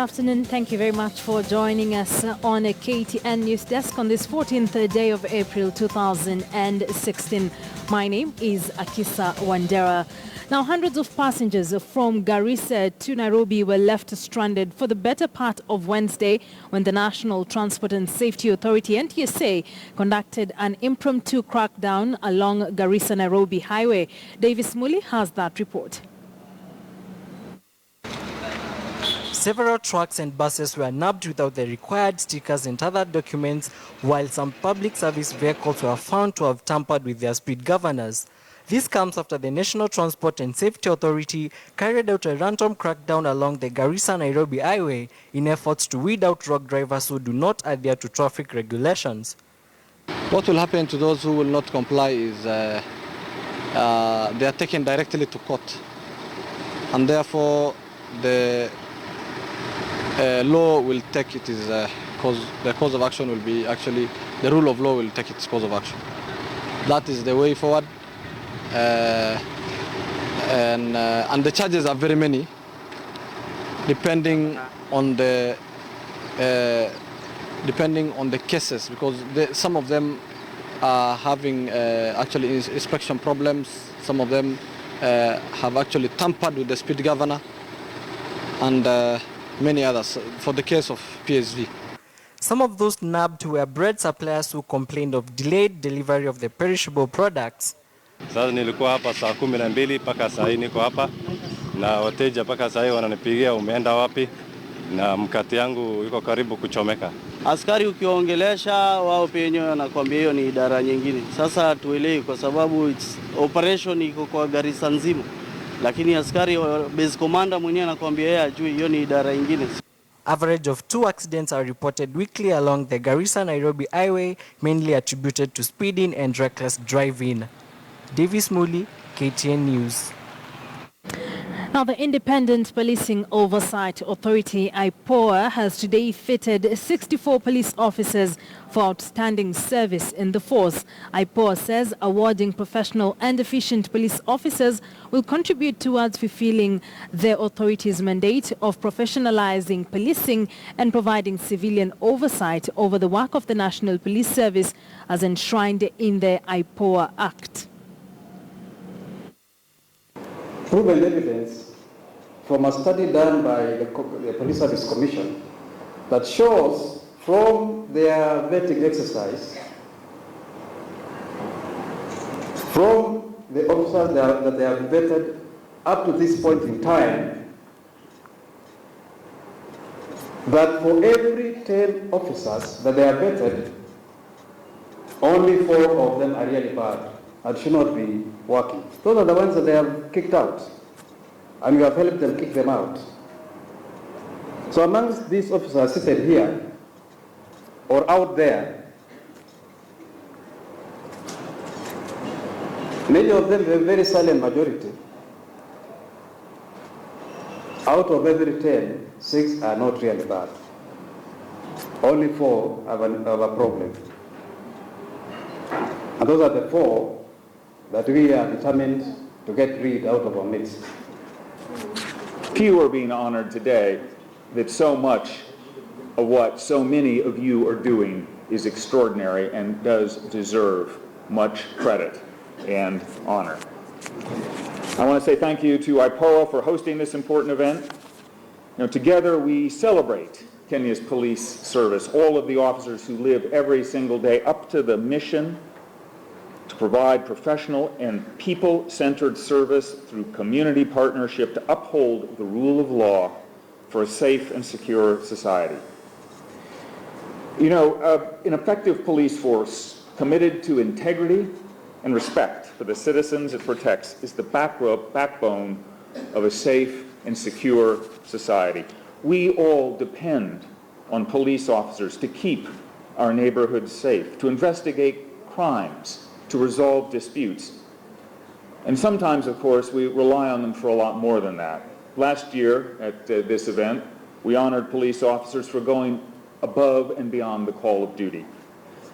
afternoon. Thank you very much for joining us on a KTN NewsDesk on this 14th day of April 2016. My name is Akisa Wandera. Now, hundreds of passengers from Garissa to Nairobi were left stranded for the better part of Wednesday when the National Transport and Safety Authority, NTSA, conducted an impromptu crackdown along Garissa-Nairobi Highway. Davis Muli has that report. Several trucks and buses were nabbed without the required stickers and other documents, while some public service vehicles were found to have tampered with their speed governors. This comes after the National Transport and Safety Authority carried out a random crackdown along the Garissa-Nairobi Highway in efforts to weed out truck drivers who do not adhere to traffic regulations. What will happen to those who will not comply is they are taken directly to court, and therefore the law will take it is the cause of action will be actually the rule of law will take its course of action. That is the way forward, and the charges are very many, depending on the cases, because some of them are having actually inspection problems. Some of them have actually tampered with the speed governor, and many others, for the case of PSV. Some of those nabbed were bread suppliers who complained of delayed delivery of the perishable products. Sasa nilikuwa hapa saa 12 mpaka saa hii niko hapa na wateja mpaka saa hii wananipigia umeenda wapi, na mkate yangu iko karibu kuchomeka. Askari ukiongelesha wao pia wenyewe wanakuambia hiyo ni idara nyingine. Sasa tuelewi kwa sababu operation iko kwa Garissa nzima. Lakini askari base commander mwenyewe anakuambia yeye ajui hiyo ni idara nyingine. Average of 2 accidents are reported weekly along the Garissa-Nairobi Highway, mainly attributed to speeding and reckless driving. Davis Muli, KTN News. Now, the Independent Policing Oversight Authority, IPOA, has today fitted 64 police officers for outstanding service in the force. IPOA says awarding professional and efficient police officers will contribute towards fulfilling the authority's mandate of professionalizing policing and providing civilian oversight over the work of the National Police Service as enshrined in the IPOA Act. Proven evidence from a study done by the Police Service Commission that shows from their vetting exercise, from the officers that they have vetted up to this point in time, that for every 10 officers that they have vetted, only 4 of them are really bad and should not be working. Those are the ones that they have kicked out, and we have helped them kick them out. So amongst these officers seated here or out there, many of them, a very silent majority. Out of every 10, 6 are not really bad. Only 4 have a problem. And those are the 4 that we are determined to get rid out of our midst. Few are being honored today that so much of what so many of you are doing is extraordinary and does deserve much credit and honor. I want to say thank you to IPOA for hosting this important event. Together we celebrate Kenya's police service, all of the officers who live every single day up to the mission to provide professional and people-centered service through community partnership to uphold the rule of law for a safe and secure society. An effective police force committed to integrity and respect for the citizens it protects is the backbone of a safe and secure society. We all depend on police officers to keep our neighborhoods safe, to investigate crimes, to resolve disputes. And sometimes, of course, we rely on them for a lot more than that. Last year at this event, we honored police officers for going above and beyond the call of duty.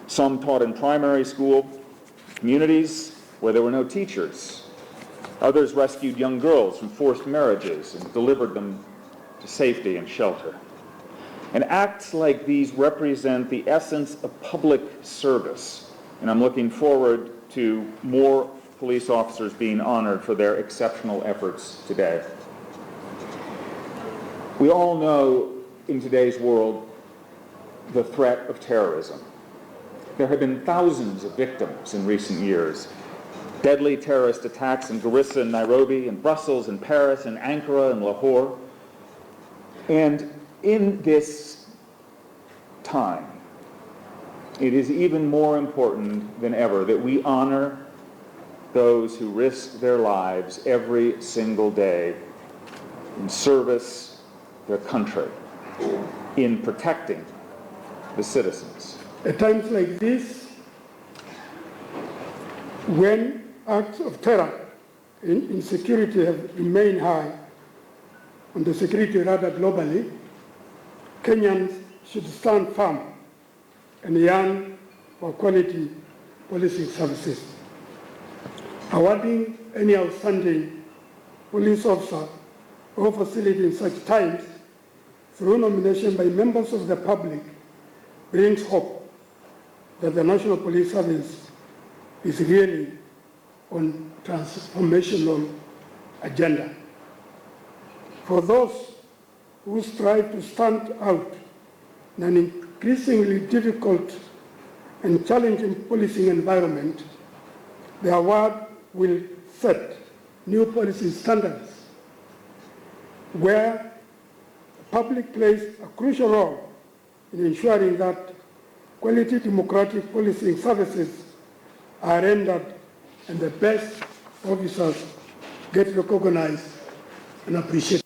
Some taught in primary school, communities where there were no teachers. Others rescued young girls from forced marriages and delivered them to safety and shelter. And acts like these represent the essence of public service. And I'm looking forward to more police officers being honored for their exceptional efforts today. We all know in today's world the threat of terrorism. There have been thousands of victims in recent years. Deadly terrorist attacks in Garissa and Nairobi, in Brussels and Paris, in Ankara and Lahore. And in this time, it is even more important than ever that we honor those who risk their lives every single day in service to their country, in protecting the citizens. At times like this, when acts of terror and insecurity have remained high on the security radar globally, Kenyans should stand firm and yearn for quality policing services. Awarding any outstanding police officer or facility in such times through nomination by members of the public brings hope that the National Police Service is really on transformational agenda. For those who strive to stand out in an increasingly difficult and challenging policing environment, the award will set new policy standards where the public plays a crucial role in ensuring that quality democratic policing services are rendered and the best officers get recognized and appreciated.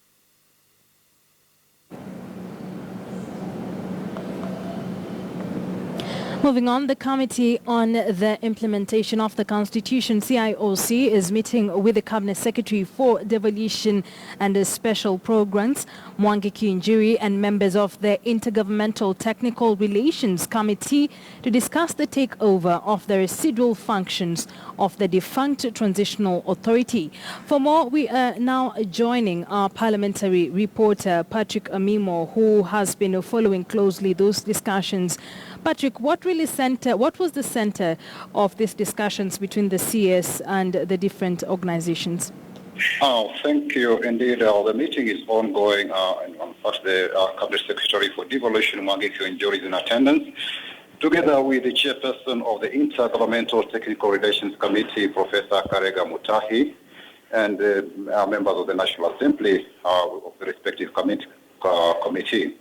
Moving on, the Committee on the Implementation of the Constitution, CIOC, is meeting with the Cabinet Secretary for Devolution and Special Programs, Mwangi Kiunjuri, and members of the Intergovernmental Technical Relations Committee to discuss the takeover of the residual functions of the defunct Transitional Authority. For more, we are now joining our parliamentary reporter, Patrick Amimo, who has been following closely those discussions. Patrick, what was the center of these discussions between the CS and the different organizations? Oh, thank you. Indeed, the meeting is ongoing. In fact, the Cabinet Secretary for Devolution, Mwangi Kiunjuri, is in attendance, together with the chairperson of the Intergovernmental Technical Relations Committee, Professor Karega Mutahi, and members of the National Assembly of the respective committee.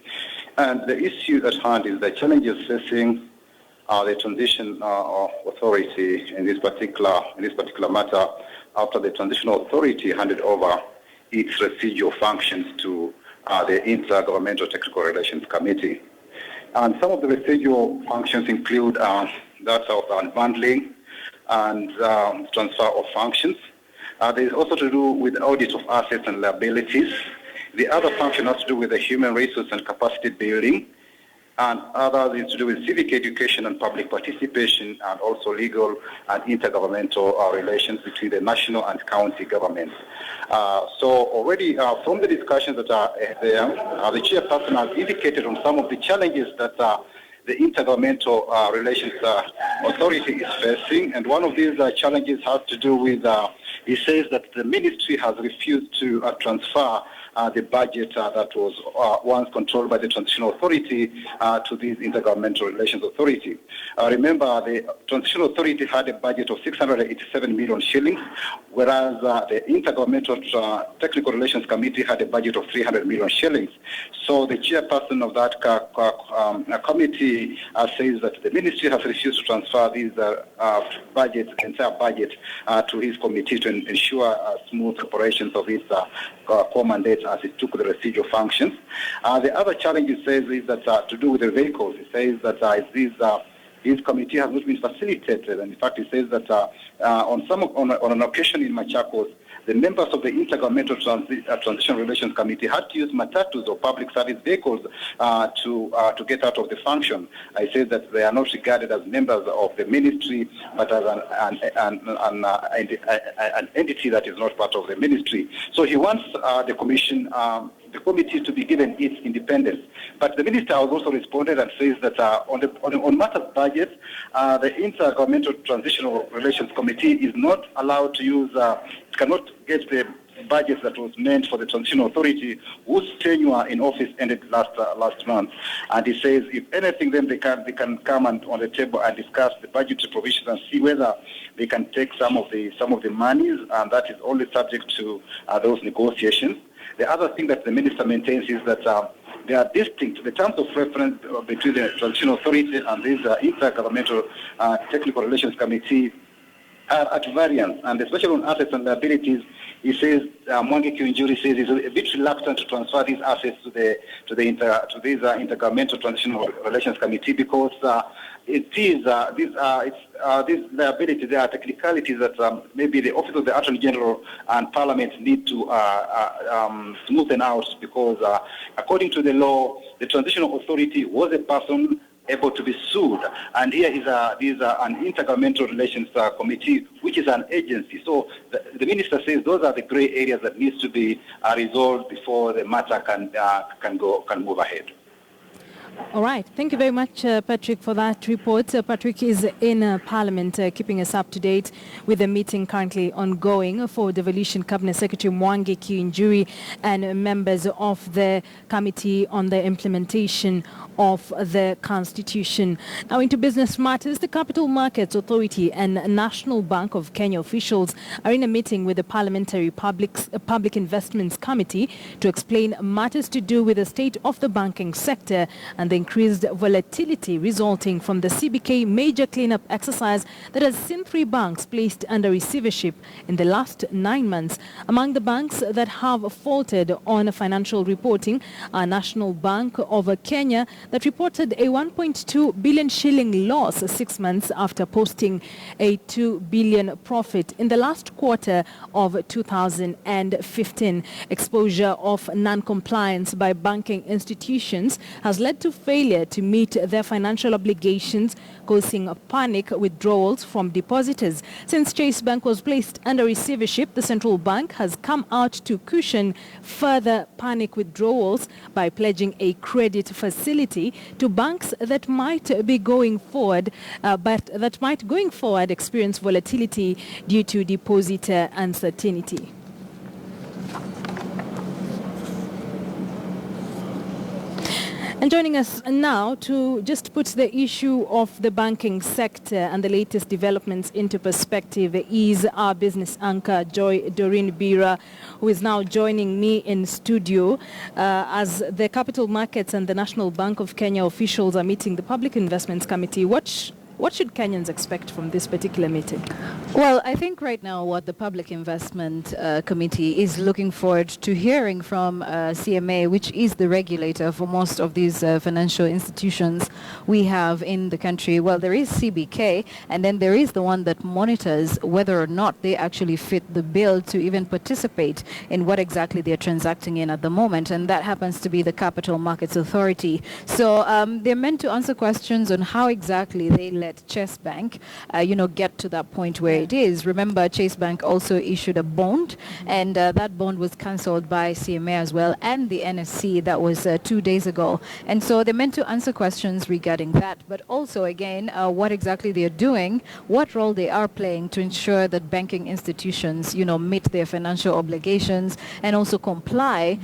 And the issue at hand is the challenges facing the transition authority in this particular matter after the transitional authority handed over its residual functions to the Intergovernmental Technical Relations Committee. And some of the residual functions include that of unbundling and transfer of functions. There is also to do with audit of assets and liabilities. The other function has to do with the human resource and capacity building, and others is to do with civic education and public participation, and also legal and intergovernmental relations between the national and county governments. So already from the discussions that are there, the chairperson has indicated on some of the challenges that the Intergovernmental Relations Authority is facing, and one of these challenges has to do with, he says that the ministry has refused to transfer the budget that was once controlled by the Transitional Authority to this Intergovernmental Relations Authority. Remember, the Transitional Authority had a budget of 687 million shillings, whereas the Intergovernmental Technical Relations Committee had a budget of 300 million shillings. So the chairperson of that committee says that the ministry has refused to transfer these entire budget to his committee to ensure smooth operations of his core mandate as it took the residual functions. The other challenge, it says, is that to do with the vehicles. It says that this committee has not been facilitated, and in fact, it says that on an occasion in Machakos, the members of the Intergovernmental Transition Relations Committee had to use matatus or public service vehicles to get out of the function. I said that they are not regarded as members of the ministry, but as an entity that is not part of the ministry. So he wants the committee to be given its independence. But the minister has also responded and says that on matters budget, the Intergovernmental Transitional Relations Committee is not allowed to use, cannot get the budget that was meant for the Transitional Authority, whose tenure in office ended last month. And he says, if anything, then they can come on the table and discuss the budgetary provisions and see whether they can take some of the monies, and that is only subject to those negotiations. The other thing that the minister maintains is that they are distinct. The terms of reference between the Transitional Authority and this Intergovernmental Technical Relations Committee are at variance, and especially on assets and liabilities. He says, Mwangi Kiunjuri says he's a bit reluctant to transfer these assets to this Intergovernmental Transitional Relations Committee because these liabilities, there are technicalities that maybe the Office of the Attorney General and Parliament need to smoothen out because according to the law, the Transitional Authority was a person able to be sued, and here is an Intergovernmental Relations Committee, which is an agency. So the minister says those are the grey areas that needs to be resolved before the matter can move ahead. All right. Thank you very much, Patrick, for that report. Patrick is in Parliament, keeping us up to date with the meeting currently ongoing for Devolution Cabinet Secretary Mwangi Kiunjuri and members of the Committee on the Implementation of the Constitution. Now into business matters, the Capital Markets Authority and National Bank of Kenya officials are in a meeting with the Parliamentary Public Investments Committee to explain matters to do with the state of the banking sector and the increased volatility resulting from the CBK major cleanup exercise that has seen 3 banks placed under receivership in the last 9 months. Among the banks that have faltered on financial reporting are National Bank of Kenya, that reported a 1.2 billion shilling loss 6 months after posting a 2 billion profit in the last quarter of 2015. Exposure of non-compliance by banking institutions has led to failure to meet their financial obligations, causing panic withdrawals from depositors. Since Chase Bank was placed under receivership, the central bank has come out to cushion further panic withdrawals by pledging a credit facility to banks that might be going forward, experience volatility due to depositor uncertainty. And joining us now to just put the issue of the banking sector and the latest developments into perspective is our business anchor, Joy Doreen Bira, who is now joining me in studio as the Capital Markets and the National Bank of Kenya officials are meeting the Public Investments Committee. What should Kenyans expect from this particular meeting? Well, I think right now what the Public Investment Committee is looking forward to hearing from CMA, which is the regulator for most of these financial institutions we have in the country. Well, there is CBK, and then there is the one that monitors whether or not they actually fit the bill to even participate in what exactly they're transacting in at the moment, and that happens to be the Capital Markets Authority. So they're meant to answer questions on how exactly they let Chase Bank, get to that point where it is. Remember, Chase Bank also issued a bond, and that bond was cancelled by CMA as well, and the NSC. That was 2 days ago. And so they're meant to answer questions regarding that, but also, again, what exactly they're doing, what role they are playing to ensure that banking institutions, meet their financial obligations and also comply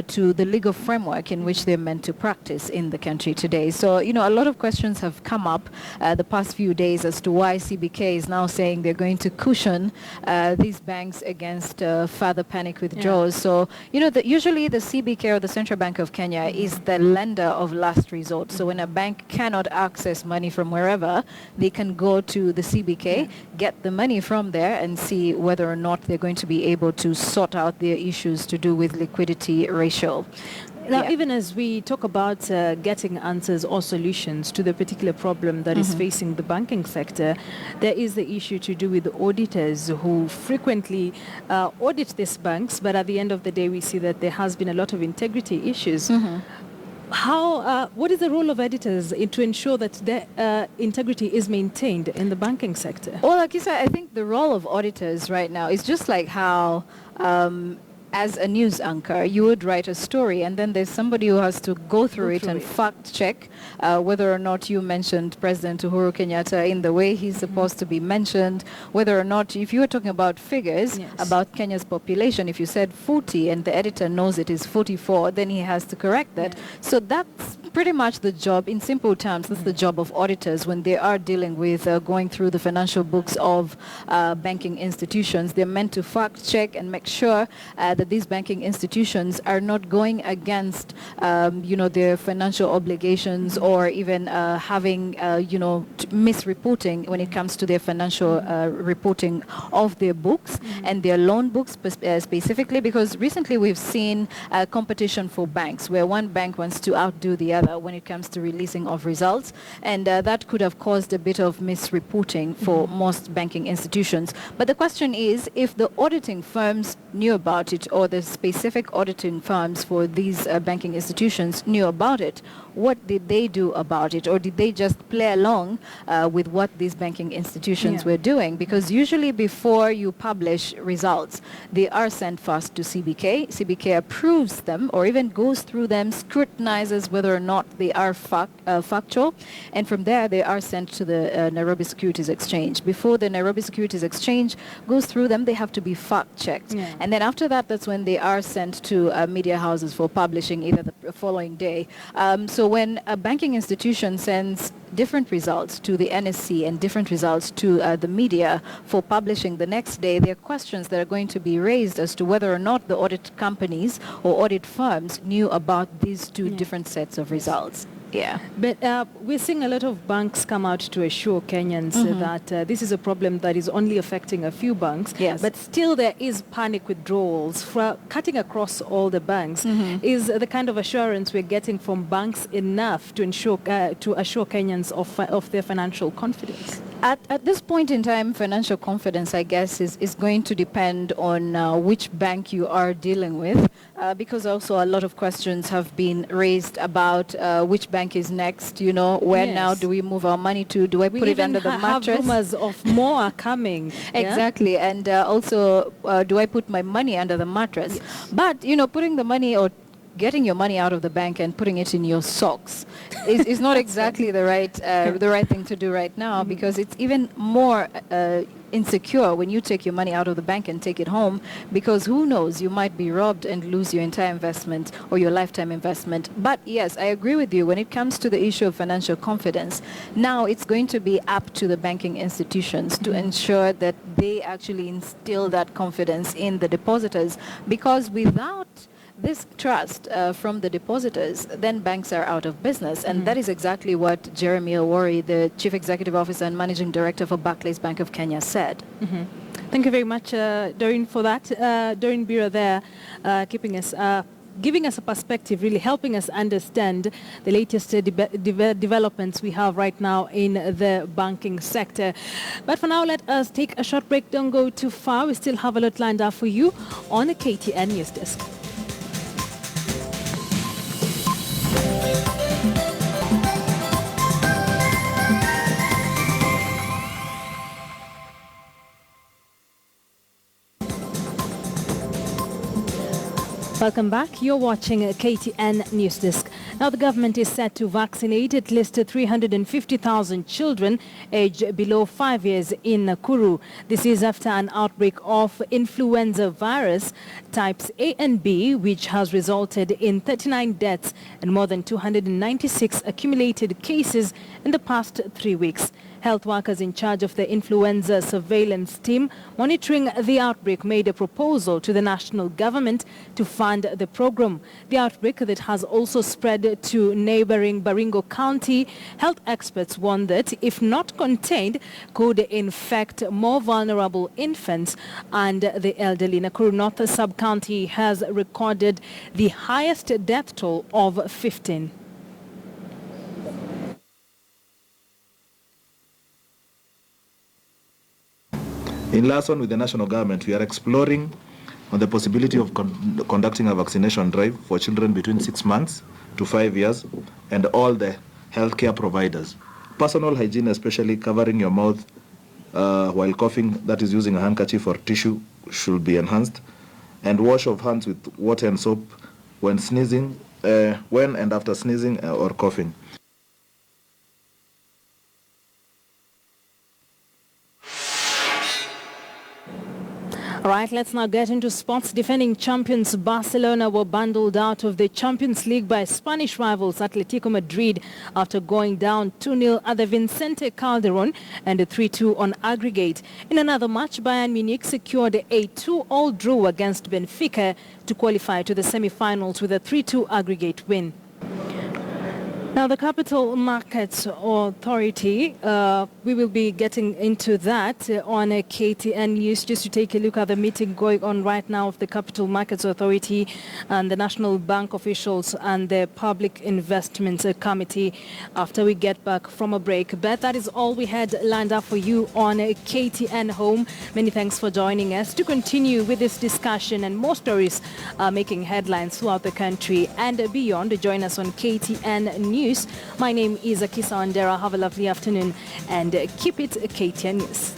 to the legal framework in which they're meant to practice in the country today. So, a lot of questions have come up the past few days as to why CBK is now saying they're going to cushion these banks against further panic withdrawals. So, usually the CBK or the Central Bank of Kenya is the lender of last resort. So when a bank cannot access money from wherever, they can go to the CBK, get the money from there and see whether or not they're going to be able to sort out their issues to do with liquidity ratio. Now, even as we talk about getting answers or solutions to the particular problem that is facing the banking sector, there is the issue to do with the auditors who frequently audit these banks, but at the end of the day, we see that there has been a lot of integrity issues. What is the role of editors to ensure that the integrity is maintained in the banking sector? Well, Akisa, I think the role of auditors right now is just like how as a news anchor, you would write a story and then there's somebody who has to go through it and fact check whether or not you mentioned President Uhuru Kenyatta in the way he's supposed to be mentioned, whether or not, if you were talking about figures about Kenya's population, if you said 40 and the editor knows it is 44, then he has to correct that. So that's pretty much the job, in simple terms, that's the job of auditors when they are dealing with going through the financial books of banking institutions. They're meant to fact check and make sure that these banking institutions are not going against, their financial obligations or even having, misreporting when it comes to their financial reporting of their books and their loan books specifically, because recently we've seen competition for banks where one bank wants to outdo the other when it comes to releasing of results, and that could have caused a bit of misreporting for most banking institutions. But the question is, if the auditing firms knew about it, or the specific auditing firms for these banking institutions knew about it, what did they do about it? Or did they just play along with what these banking institutions were doing? Because usually before you publish results, they are sent first to CBK. CBK approves them or even goes through them, scrutinizes whether or not they are factual, and from there they are sent to the Nairobi Securities Exchange. Before the Nairobi Securities Exchange goes through them, they have to be fact-checked. And then after that, that's when they are sent to media houses for publishing either the following day. So when a banking institution sends different results to the NSC and different results to the media for publishing the next day, there are questions that are going to be raised as to whether or not the audit companies or audit firms knew about these two different sets of results. But we're seeing a lot of banks come out to assure Kenyans that this is a problem that is only affecting a few banks, but still there is panic withdrawals cutting across all the banks. Is the kind of assurance we're getting from banks enough to assure Kenyans of their financial confidence? At this point in time, financial confidence, I guess, is going to depend on which bank you are dealing with, because also a lot of questions have been raised about which bank is next, where now do we move our money to? Do I put it under the mattress? We have rumors of more are coming. Exactly. And also, do I put my money under the mattress? But, putting the money or getting your money out of the bank and putting it in your socks is not exactly the right thing to do right now, because it's even more insecure when you take your money out of the bank and take it home, because who knows, you might be robbed and lose your entire investment or your lifetime investment. But yes, I agree with you when it comes to the issue of financial confidence. Now it's going to be up to the banking institutions to ensure that they actually instill that confidence in the depositors, because without this trust from the depositors, then banks are out of business. And that is exactly what Jeremy Owori, the Chief Executive Officer and Managing Director for Barclays Bank of Kenya, said. Thank you very much, Doreen, for that. Doreen Bira there, giving us a perspective, really helping us understand the latest developments we have right now in the banking sector. But for now, let us take a short break. Don't go too far. We still have a lot lined up for you on the KTN NewsDesk. Welcome back. You're watching KTN NewsDesk. Now, the government is set to vaccinate at least 350,000 children aged below 5 years in Nakuru. This is after an outbreak of influenza virus types A and B, which has resulted in 39 deaths and more than 296 accumulated cases in the past 3 weeks. Health workers in charge of the influenza surveillance team monitoring the outbreak made a proposal to the national government to fund the program. The outbreak that has also spread to neighboring Baringo County, health experts warn that if not contained, could infect more vulnerable infants and the elderly. Nakuru North Sub-County has recorded the highest death toll of 15. In liaison with the national government, we are exploring on the possibility of conducting a vaccination drive for children between 6 months to 5 years and all the healthcare providers. Personal hygiene, especially covering your mouth while coughing, that is using a handkerchief or tissue, should be enhanced. And wash of hands with water and soap when sneezing, when and after sneezing or coughing. All right, let's now get into sports. Defending champions Barcelona were bundled out of the Champions League by Spanish rivals Atletico Madrid after going down 2-0 at the Vicente Calderón and a 3-2 on aggregate. In another match, Bayern Munich secured a 2-all draw against Benfica to qualify to the semi-finals with a 3-2 aggregate win. Now, the Capital Markets Authority, we will be getting into that on KTN News, just to take a look at the meeting going on right now of the Capital Markets Authority and the National Bank officials and the Public Investments Committee after we get back from a break. But that is all we had lined up for you on KTN Home. Many thanks for joining us. To continue with this discussion and more stories making headlines throughout the country and beyond, join us on KTN News. My name is Akisa Wandera. Have a lovely afternoon and keep it KTN News.